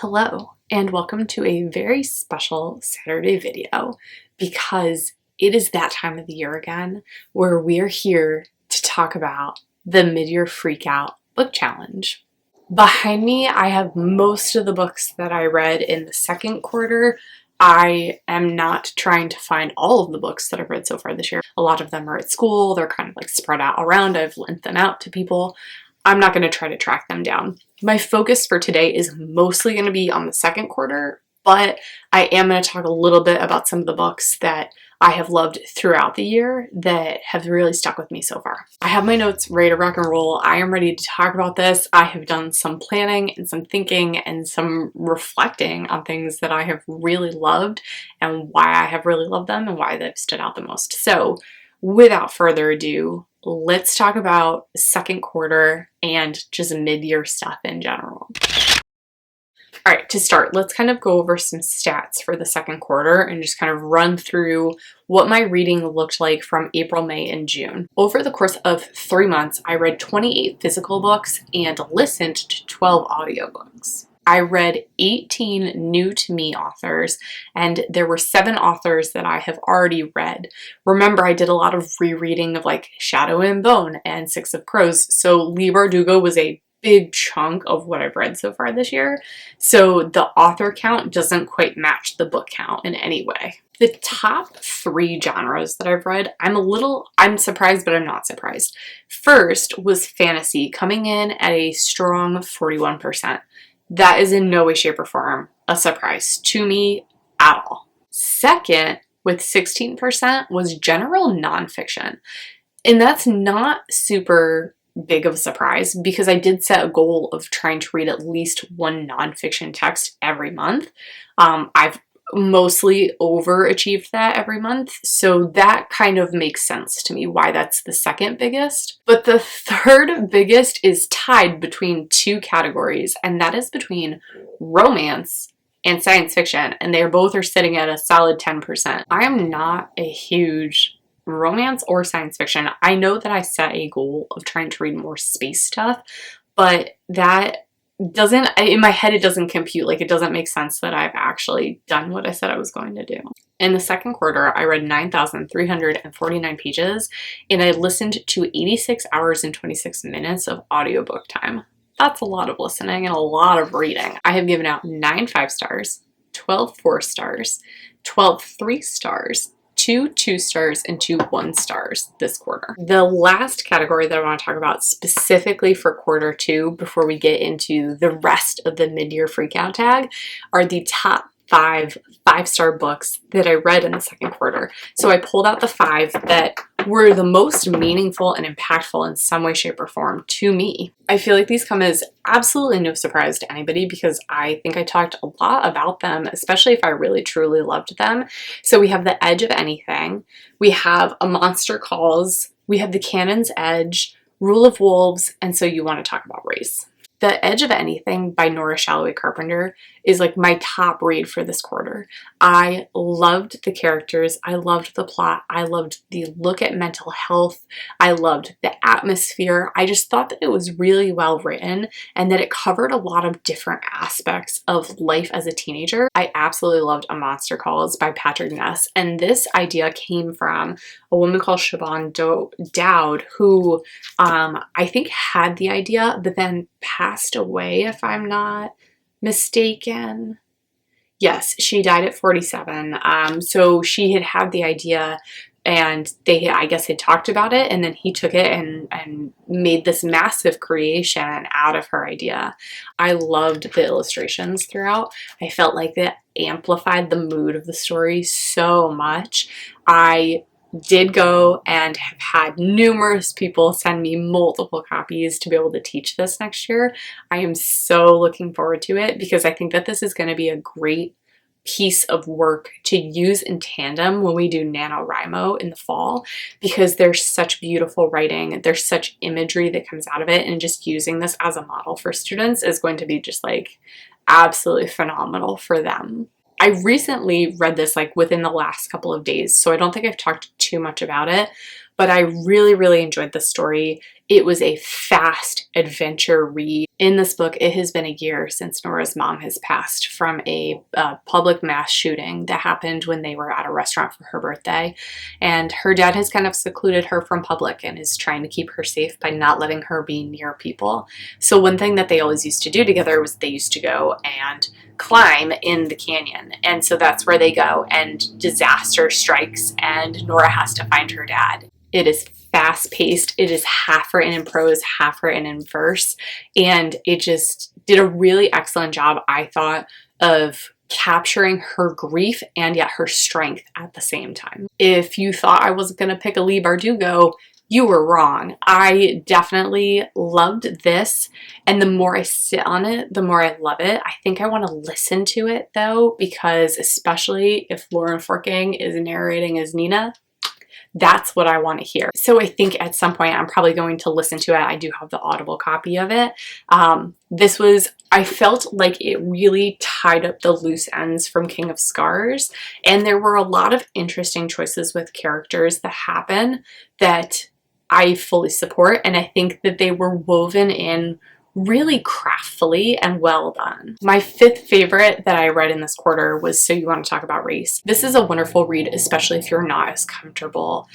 Hello, and welcome to a very special Saturday video because it is that time of the year again where we are here to talk about the Mid-Year Freakout Book Challenge. Behind me, I have most of the books that I read in the second quarter. I am not trying to find all of the books that I've read so far this year. A lot of them are at school. They're kind of like spread out around. I've lent them out to people. I'm not going to try to track them down. My focus for today is mostly going to be on the second quarter, but I am going to talk a little bit about some of the books that I have loved throughout the year that have really stuck with me so far. I have my notes ready to rock and roll. I am ready to talk about this. I have done some planning and some thinking and some reflecting on things that I have really loved and why I have really loved them and why they've stood out the most. So without further ado, let's talk about second quarter and just mid-year stuff in general. All right, to start, let's kind of go over some stats for the second quarter and just kind of run through what my reading looked like from April, May, and June. Over the course of 3 months, I read 28 physical books and listened to 12 audiobooks. I read 18 new to me authors, and there were 7 authors that I have already read. Remember, I did a lot of rereading of like Shadow and Bone and Six of Crows, so Leigh Bardugo was a big chunk of what I've read so far this year. So the author count doesn't quite match the book count in any way. The top 3 genres that I've read, I'm surprised, but I'm not surprised. First was fantasy, coming in at a strong 41%. That is in no way, shape, or form a surprise to me at all. Second, with 16%, was general nonfiction. And that's not super big of a surprise because I did set a goal of trying to read at least one nonfiction text every month. I've mostly overachieved that every month, so that kind of makes sense to me why that's the second biggest. But the third biggest is tied between 2 categories, and that is between romance and science fiction, and they both are sitting at a solid 10%. I am not a huge romance or science fiction. I know that I set a goal of trying to read more space stuff, but that doesn't, in my head, it doesn't compute. Like, it doesn't make sense that I've actually done what I said I was going to do. In the second quarter, I read 9,349 pages, and I listened to 86 hours and 26 minutes of audiobook time. That's a lot of listening and a lot of reading. I have given out 9 5-stars, 12 4-stars, 12 3-stars, 2 2-stars, and 2 1-stars this quarter. The last category that I want to talk about specifically for quarter 2 before we get into the rest of the mid-year freakout tag are the top 5 5-star books that I read in the second quarter. So I pulled out the 5 that were the most meaningful and impactful in some way, shape, or form to me. I feel like these come as absolutely no surprise to anybody because I think I talked a lot about them, especially if I really truly loved them. So we have The Edge of Anything, we have A Monster Calls, we have The Cannon's Edge, Rule of Wolves, and So You Want to Talk About Race. The Edge of Anything by Nora Shalloway Carpenter is like my top read for this quarter. I loved the characters. I loved the plot. I loved the look at mental health. I loved the atmosphere. I just thought that it was really well written and that it covered a lot of different aspects of life as a teenager. I absolutely loved A Monster Calls by Patrick Ness, and this idea came from a woman called Siobhan Dowd who I think had the idea but then passed away, if I'm not mistaken. Yes, she died at 47. So she had the idea and they, I guess, had talked about it, and then he took it and made this massive creation out of her idea. I loved the illustrations throughout. I felt like it amplified the mood of the story so much. I did go and have had numerous people send me multiple copies to be able to teach this next year. I am so looking forward to it because I think that this is going to be a great piece of work to use in tandem when we do NaNoWriMo in the fall, because there's such beautiful writing, there's such imagery that comes out of it, and just using this as a model for students is going to be just like absolutely phenomenal for them. I recently read this like within the last couple of days, so I don't think I've talked too much about it, but I really, really enjoyed the story. It was a fast adventure read. In this book, it has been a year since Nora's mom has passed from a public mass shooting that happened when they were at a restaurant for her birthday. And her dad has kind of secluded her from public and is trying to keep her safe by not letting her be near people. So one thing that they always used to do together was they used to go and climb in the canyon. And so that's where they go, and disaster strikes and Nora has to find her dad. It is fast-paced. It is half written in prose, half written in verse, and it just did a really excellent job, I thought, of capturing her grief and yet her strength at the same time. If you thought I was going to pick a Leigh Bardugo, you were wrong. I definitely loved this, and the more I sit on it, the more I love it. I think I want to listen to it though, because especially if Lauren Forking is narrating as Nina, that's what I want to hear. So I think at some point I'm probably going to listen to it. I do have the Audible copy of it. I felt like it really tied up the loose ends from King of Scars, and there were a lot of interesting choices with characters that happen that I fully support, and I think that they were woven in really craftfully and well done. My fifth favorite that I read in this quarter was So You Want to Talk About Race. This is a wonderful read, especially if you're not as comfortable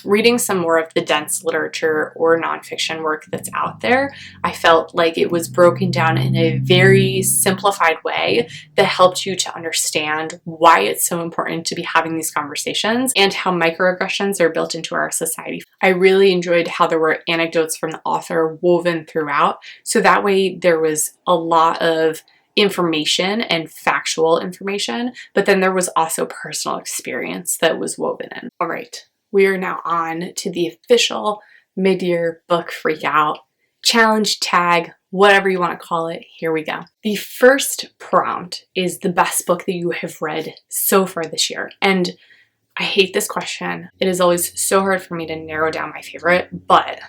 reading some more of the dense literature or nonfiction work that's out there. I felt like it was broken down in a very simplified way that helped you to understand why it's so important to be having these conversations and how microaggressions are built into our society. I really enjoyed how there were anecdotes from the author woven throughout. So that way there was a lot of information and factual information, but then there was also personal experience that was woven in. All right, we are now on to the official mid-year book freakout challenge tag, whatever you want to call it. Here we go. The first prompt is the best book that you have read so far this year. And I hate this question. It is always so hard for me to narrow down my favorite, but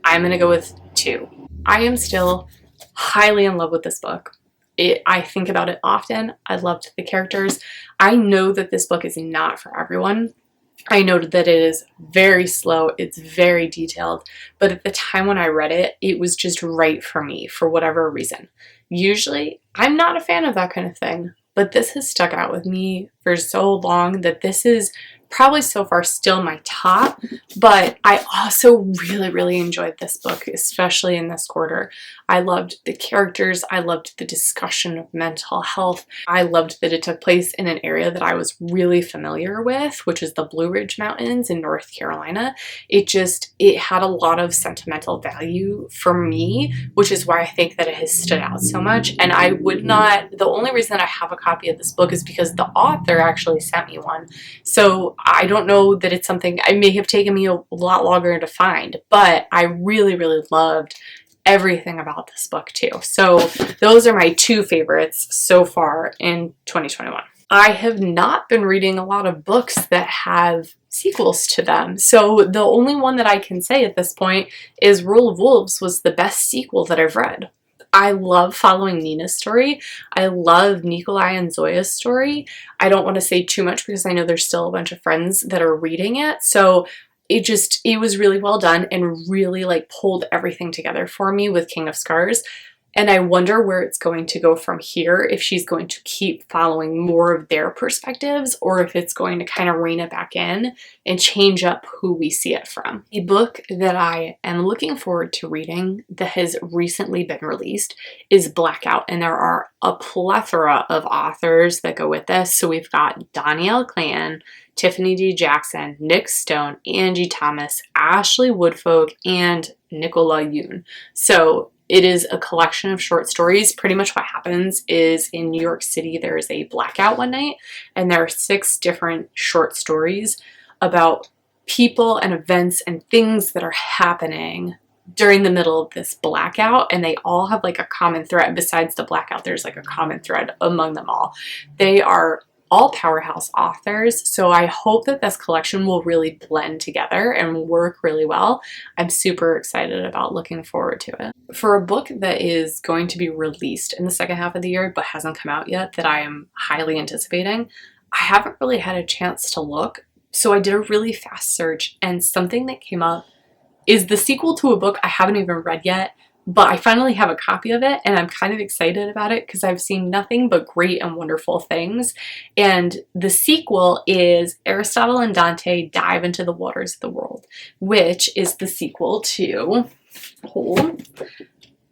I'm going to go with two. I am still highly in love with this book. I think about it often. I loved the characters. I know that this book is not for everyone. I know that it is very slow. It's very detailed. But at the time when I read it, it was just right for me for whatever reason. Usually, I'm not a fan of that kind of thing. But this has stuck out with me for so long that this is probably so far still my top, but I also really enjoyed this book, especially in this quarter. I loved the characters. I loved the discussion of mental health. I loved that it took place in an area that I was really familiar with, which is the Blue Ridge Mountains in North Carolina. It had a lot of sentimental value for me, which is why I think that it has stood out so much. And the only reason that I have a copy of this book is because the author actually sent me one. So I don't know that it's something, it may have taken me a lot longer to find, but I really loved everything about this book too. So those are my two favorites so far in 2021. I have not been reading a lot of books that have sequels to them. So the only one that I can say at this point is Rule of Wolves was the best sequel that I've read. I love following Nina's story. I love Nikolai and Zoya's story. I don't want to say too much because I know there's still a bunch of friends that are reading it. So it was really well done and really pulled everything together for me with King of Scars. And I wonder where it's going to go from here, if she's going to keep following more of their perspectives or if it's going to kind of rein it back in and change up who we see it from. The book that I am looking forward to reading that has recently been released is Blackout, and there are a plethora of authors that go with this. So we've got Danielle Clan, Tiffany D. Jackson, Nick Stone, Angie Thomas, Ashley Woodfolk, and Nicola Yoon. So it is a collection of short stories. Pretty much what happens is in New York City, there is a blackout one night, and there are 6 different short stories about people and events and things that are happening during the middle of this blackout, and they all have a common thread. Besides the blackout, there's a common thread among them all. They are all powerhouse authors, so I hope that this collection will really blend together and work really well. I'm super excited about looking forward to it. For a book that is going to be released in the second half of the year but hasn't come out yet that I am highly anticipating, I haven't really had a chance to look, so I did a really fast search, and something that came up is the sequel to a book I haven't even read yet, but I finally have a copy of it and I'm kind of excited about it because I've seen nothing but great and wonderful things. And the sequel is Aristotle and Dante Dive into the Waters of the World, which is the sequel to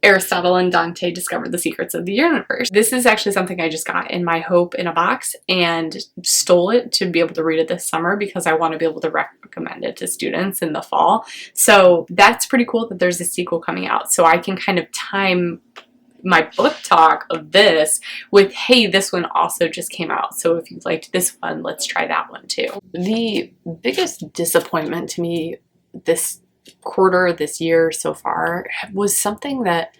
Aristotle and Dante Discovered the Secrets of the Universe. This is actually something I just got in my Hope in a box and stole it to be able to read it this summer because I want to be able to recommend it to students in the fall. So that's pretty cool that there's a sequel coming out. So I can kind of time my book talk of this with, hey, this one also just came out. So if you liked this one, let's try that one too. The biggest disappointment to me this quarter, this year so far, was something that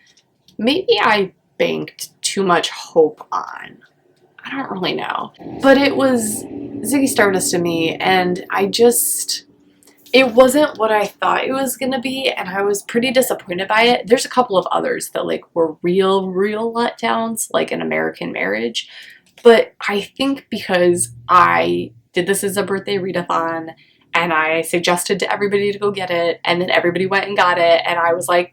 maybe I banked too much hope on. I don't really know. But it was Ziggy Stardust to me, and it wasn't what I thought it was gonna be, and I was pretty disappointed by it. There's a couple of others that like were real letdowns, like An American Marriage. But I think because I did this as a birthday readathon, and I suggested to everybody to go get it, and then everybody went and got it, and I was like,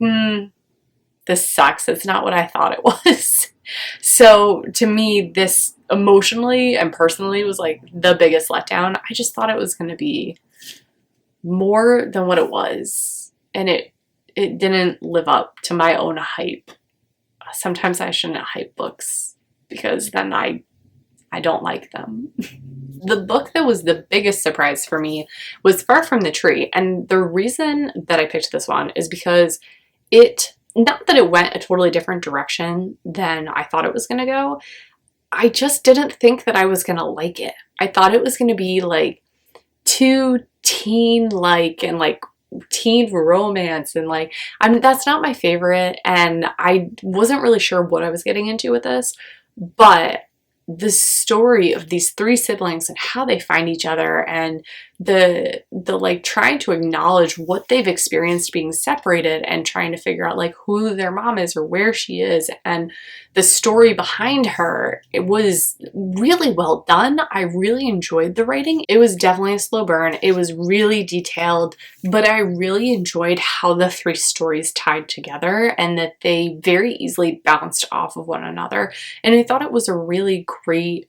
this sucks. It's not what I thought it was. So to me, this emotionally and personally was like the biggest letdown. I just thought it was going to be more than what it was, and it didn't live up to my own hype. Sometimes I shouldn't hype books because then I don't like them. The book that was the biggest surprise for me was Far From the Tree, and the reason that I picked this one is because not that it went a totally different direction than I thought it was going to go, I just didn't think that I was going to like it. I thought it was going to be like too teen-like and like teen romance, and like, that's not my favorite, and I wasn't really sure what I was getting into with this, but the story of these three siblings and how they find each other, and the like trying to acknowledge what they've experienced being separated and trying to figure out like who their mom is or where she is, and the story behind her, it was really well done. I really enjoyed the writing. It was definitely a slow burn. It was really detailed, but I really enjoyed how the three stories tied together and that they very easily bounced off of one another. And I thought it was a really great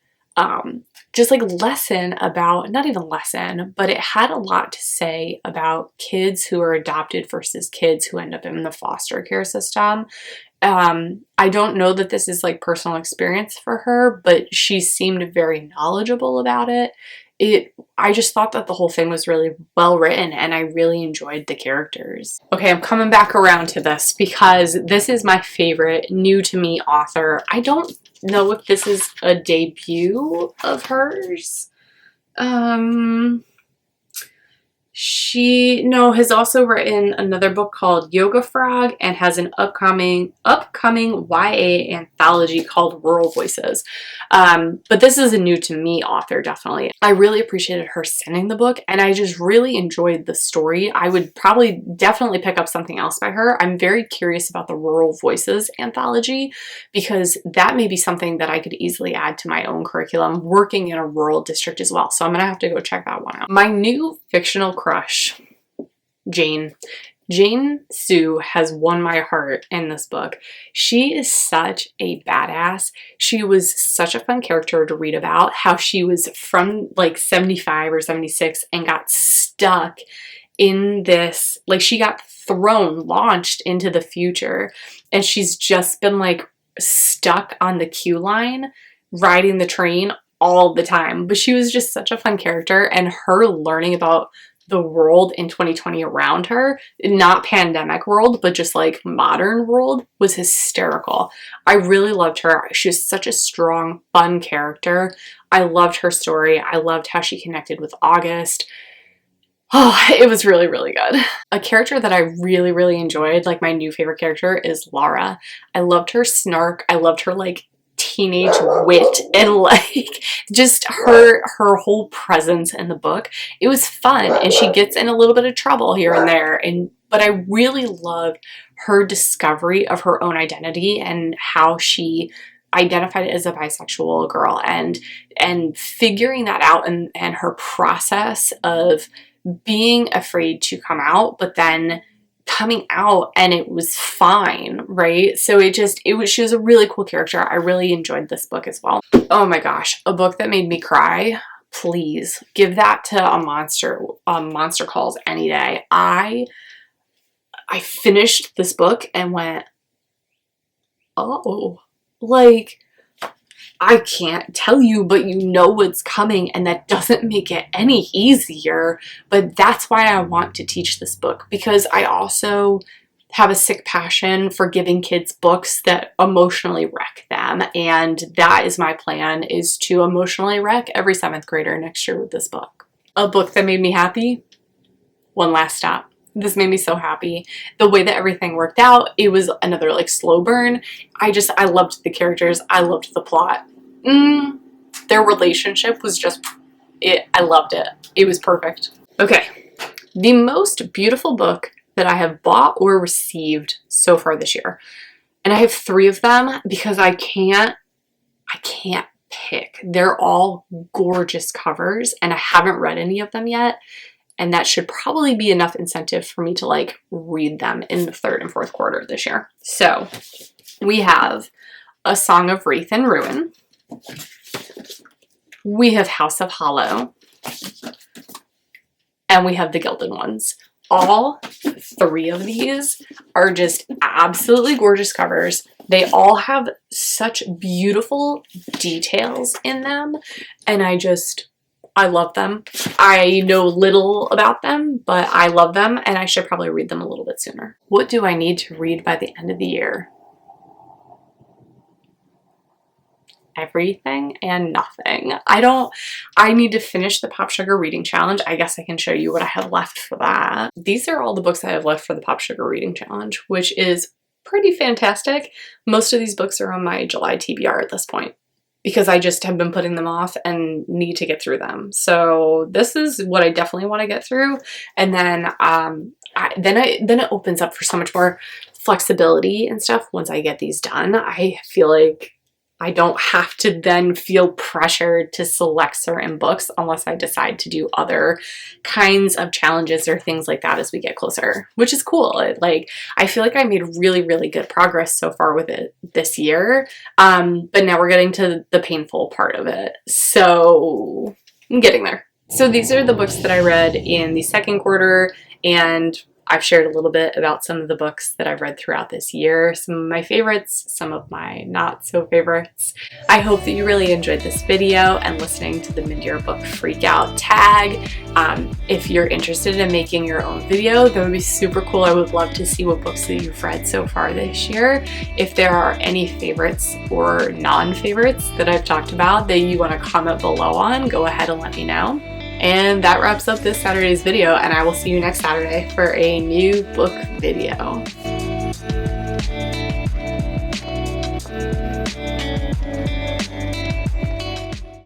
just like lesson about, not even lesson, but it had a lot to say about kids who are adopted versus kids who end up in the foster care system. I don't know that this is like personal experience for her, but she seemed very knowledgeable about it. I just thought that the whole thing was really well written, and I really enjoyed the characters. Okay, I'm coming back around to this because this is my favorite new to me author. I don't know if this is a debut of hers. She has also written another book called Yoga Frog and has an upcoming YA anthology called Rural Voices. But this is a new to me author, definitely. I really appreciated her sending the book, and I just really enjoyed the story. I would probably definitely pick up something else by her. I'm very curious about the Rural Voices anthology because that may be something that I could easily add to my own curriculum working in a rural district as well. So I'm gonna have to go check that one out. My new fictional crush, Jane Sue, has won my heart in this book. She is such a badass. She was such a fun character to read about, how she was from like 75 or 76 and got stuck in this, like she got launched into the future, and she's just been like stuck on the queue line riding the train all the time. But she was just such a fun character, and her learning about the world in 2020 around her, not pandemic world, but just like modern world, was hysterical. I really loved her. She was such a strong, fun character. I loved her story. I loved how she connected with August. Oh, it was really, really good. A character that I really, really enjoyed, like my new favorite character, is Laura. I loved her snark. I loved her like teenage wit and like just her whole presence in the book. It was fun, and she gets in a little bit of trouble here and there, but I really loved her discovery of her own identity and how she identified as a bisexual girl, and figuring that out, and her process of being afraid to come out, but then coming out and it was fine, right? So she was a really cool character. I really enjoyed this book as well. Oh my gosh, a book that made me cry. Please give that to a Monster Calls any day. I finished this book and went, oh, like, I can't tell you, but you know what's coming, and that doesn't make it any easier. But that's why I want to teach this book, because I also have a sick passion for giving kids books that emotionally wreck them. And that is my plan, is to emotionally wreck every 7th grader next year with this book. A book that made me happy, One Last Stop. This made me so happy. The way that everything worked out, it was another like slow burn. I loved the characters. I loved the plot. Their relationship was just, I loved it. It was perfect. Okay, the most beautiful book that I have bought or received so far this year. And I have 3 of them because I can't pick. They're all gorgeous covers and I haven't read any of them yet. And that should probably be enough incentive for me to like read them in the 3rd and 4th quarter of this year. So we have A Song of Wreath and Ruin. We have House of Hollow. And we have The Gilded Ones. All 3 of these are just absolutely gorgeous covers. They all have such beautiful details in them. And I love them. I know little about them, but I love them and I should probably read them a little bit sooner. What do I need to read by the end of the year? Everything and nothing. I need to finish the Pop Sugar Reading Challenge. I guess I can show you what I have left for that. These are all the books I have left for the Pop Sugar Reading Challenge, which is pretty fantastic. Most of these books are on my July TBR at this point, because I just have been putting them off and need to get through them. So this is what I definitely want to get through. And then then it opens up for so much more flexibility and stuff once I get these done. I feel like I don't have to then feel pressured to select certain books unless I decide to do other kinds of challenges or things like that as we get closer, which is cool. I feel like I made really, really good progress so far with it this year. But now we're getting to the painful part of it. So I'm getting there. So these are the books that I read in the 2nd quarter, and I've shared a little bit about some of the books that I've read throughout this year, some of my favorites, some of my not so favorites. I hope that you really enjoyed this video and listening to the mid-year book Freakout tag. If you're interested in making your own video, that would be super cool. I would love to see what books that you've read so far this year. If there are any favorites or non-favorites that I've talked about that you want to comment below on, go ahead and let me know. And that wraps up this Saturday's video, and I will see you next Saturday for a new book video.